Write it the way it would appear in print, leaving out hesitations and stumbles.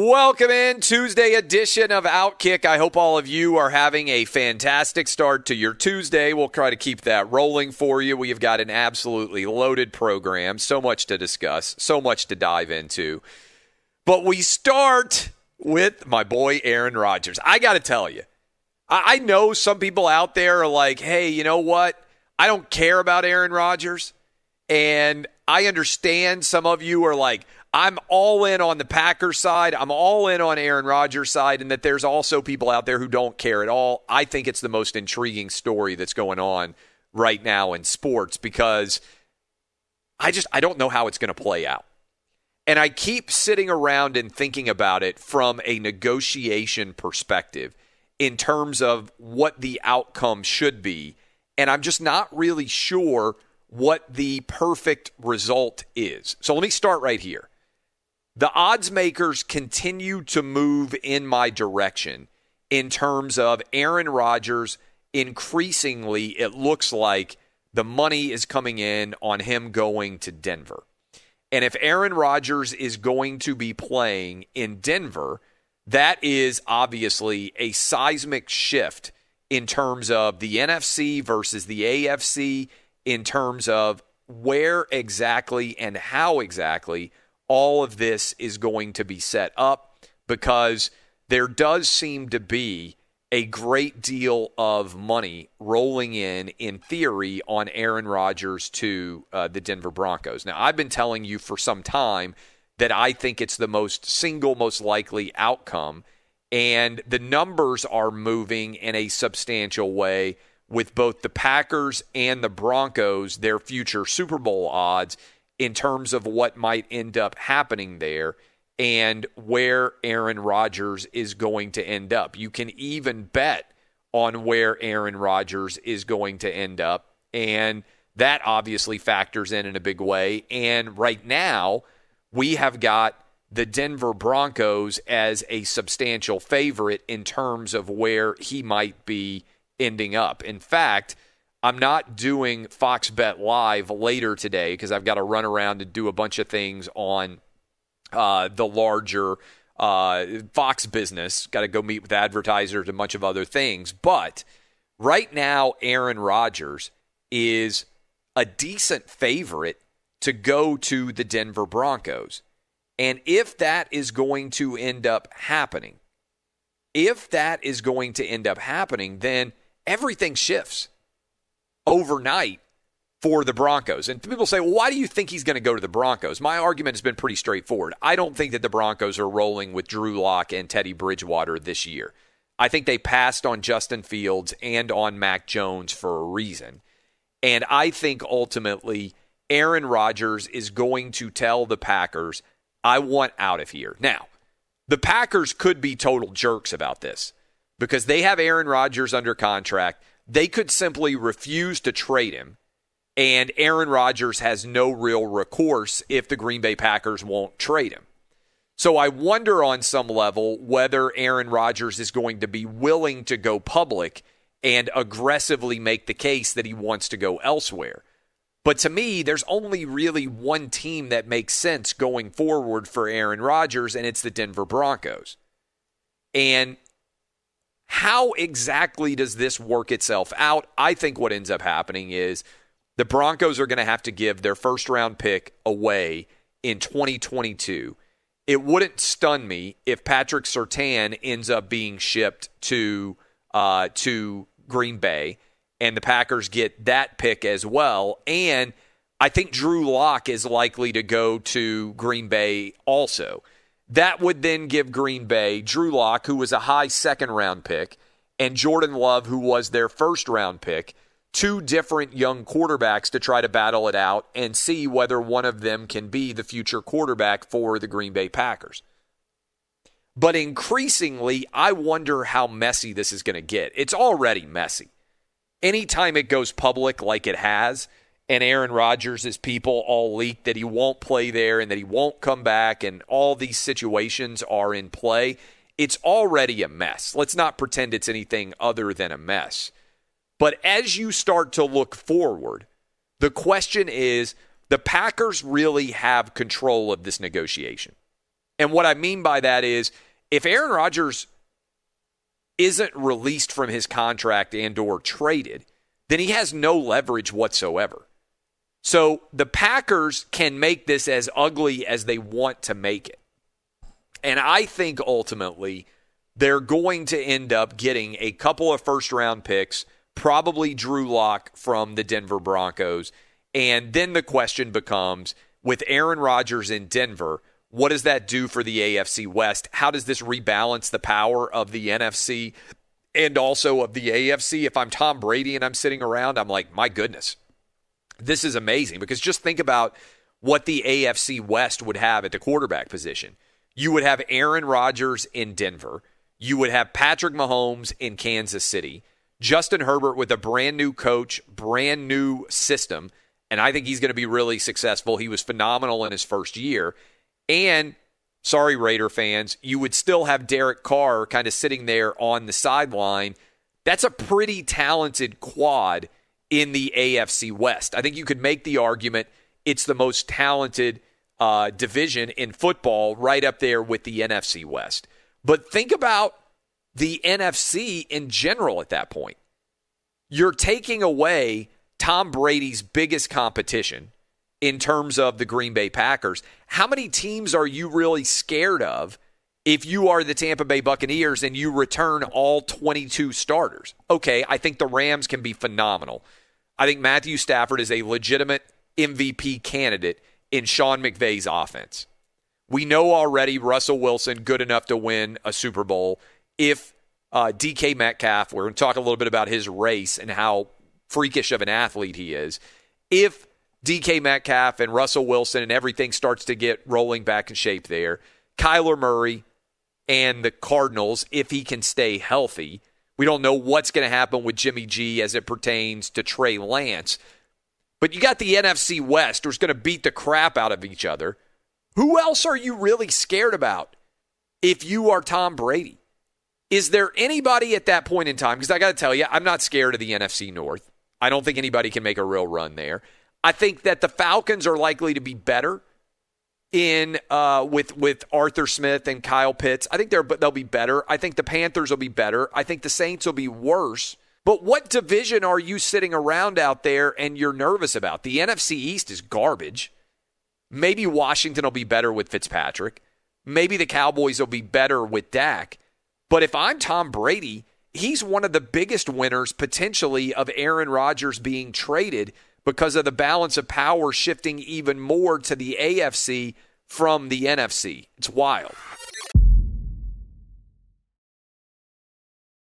Welcome in Tuesday edition of Outkick. I hope all of you are having a fantastic start to your Tuesday. We'll try to keep that rolling for you. We've got an absolutely loaded program, so much to discuss, so much to dive into. But we start with my boy Aaron Rodgers. I got to tell you, I know some people out there are like, hey, you know what? I don't care about Aaron Rodgers. And I understand some of you are like, I'm all in on the Packers side. I'm all in on Aaron Rodgers' side, and that there's also people out there who don't care at all. I think it's the most intriguing story that's going on right now in sports because I don't know how it's going to play out. And I keep sitting around and thinking about it from a negotiation perspective in terms of what the outcome should be. And I'm just not really sure what the perfect result is. So let me start right here. The odds makers continue to move in my direction in terms of Aaron Rodgers. Increasingly, it looks like the money is coming in on him going to Denver. And if Aaron Rodgers is going to be playing in Denver, that is obviously a seismic shift in terms of the NFC versus the AFC, in terms of where exactly and how exactly all of this is going to be set up, because there does seem to be a great deal of money rolling in theory, on Aaron Rodgers to the Denver Broncos. Now, I've been telling you for some time that I think it's the most likely outcome, and the numbers are moving in a substantial way with both the Packers and the Broncos, their future Super Bowl odds, in terms of what might end up happening there and where Aaron Rodgers is going to end up. You can even bet on where Aaron Rodgers is going to end up, and that obviously factors in a big way. And right now, we have got the Denver Broncos as a substantial favorite in terms of where he might be ending up. In fact, I'm not doing Fox Bet Live later today because I've got to run around and do a bunch of things on the larger Fox business. Got to go meet with advertisers and a bunch of other things. But right now, Aaron Rodgers is a decent favorite to go to the Denver Broncos. And if that is going to end up happening, then everything shifts overnight for the Broncos. And people say, well, why do you think he's going to go to the Broncos? My argument has been pretty straightforward. I don't think that the Broncos are rolling with Drew Lock and Teddy Bridgewater this year. I think they passed on Justin Fields and on Mac Jones for a reason. And I think ultimately Aaron Rodgers is going to tell the Packers, I want out of here. Now, the Packers could be total jerks about this because they have Aaron Rodgers under contract. They could simply refuse to trade him, and Aaron Rodgers has no real recourse if the Green Bay Packers won't trade him. So I wonder on some level whether Aaron Rodgers is going to be willing to go public and aggressively make the case that he wants to go elsewhere. But to me, there's only really one team that makes sense going forward for Aaron Rodgers, and it's the Denver Broncos. And how exactly does this work itself out? I think what ends up happening is the Broncos are going to have to give their first-round pick away in 2022. It wouldn't stun me if Patrick Surtain ends up being shipped to Green Bay, and the Packers get that pick as well. And I think Drew Lock is likely to go to Green Bay also. That would then give Green Bay Drew Lock, who was a high second-round pick, and Jordan Love, who was their first-round pick, two different young quarterbacks to try to battle it out and see whether one of them can be the future quarterback for the Green Bay Packers. But increasingly, I wonder how messy this is going to get. It's already messy. Anytime it goes public like it has, and Aaron Rodgers' people all leak that he won't play there and that he won't come back, and all these situations are in play, it's already a mess. Let's not pretend it's anything other than a mess. But as you start to look forward, the question is, the Packers really have control of this negotiation. And what I mean by that is if Aaron Rodgers isn't released from his contract and or traded, then he has no leverage whatsoever. So the Packers can make this as ugly as they want to make it. And I think ultimately they're going to end up getting a couple of first-round picks, probably Drew Lock from the Denver Broncos. And then the question becomes, with Aaron Rodgers in Denver, what does that do for the AFC West? How does this rebalance the power of the NFC and also of the AFC? If I'm Tom Brady and I'm sitting around, I'm like, my goodness, this is amazing. Because just think about what the AFC West would have at the quarterback position. You would have Aaron Rodgers in Denver. You would have Patrick Mahomes in Kansas City. Justin Herbert with a brand new coach, brand new system. And I think he's going to be really successful. He was phenomenal in his first year. And, sorry, Raider fans, you would still have Derek Carr kind of sitting there on the sideline. That's a pretty talented quad in the AFC West. I think you could make the argument it's the most talented division in football, right up there with the NFC West. But think about the NFC in general at that point. You're taking away Tom Brady's biggest competition in terms of the Green Bay Packers. How many teams are you really scared of if you are the Tampa Bay Buccaneers and you return all 22 starters? Okay, I think the Rams can be phenomenal. I think Matthew Stafford is a legitimate MVP candidate in Sean McVay's offense. We know already Russell Wilson good enough to win a Super Bowl. If DK Metcalf, we're going to talk a little bit about his race and how freakish of an athlete he is. If DK Metcalf and Russell Wilson and everything starts to get rolling back in shape there, Kyler Murray and the Cardinals, if he can stay healthy. We don't know what's going to happen with Jimmy G as it pertains to Trey Lance. But you got the NFC West who's going to beat the crap out of each other. Who else are you really scared about if you are Tom Brady? Is there anybody at that point in time? Because I got to tell you, I'm not scared of the NFC North. I don't think anybody can make a real run there. I think that the Falcons are likely to be better in with Arthur Smith and Kyle Pitts. I think they'll be better. I think the Panthers will be better. I think the Saints will be worse. But what division are you sitting around out there and you're nervous about? The NFC East is garbage. Maybe Washington will be better with Fitzpatrick. Maybe the Cowboys will be better with Dak. But if I'm Tom Brady, he's one of the biggest winners potentially of Aaron Rodgers being traded because of the balance of power shifting even more to the AFC from the NFC. It's wild.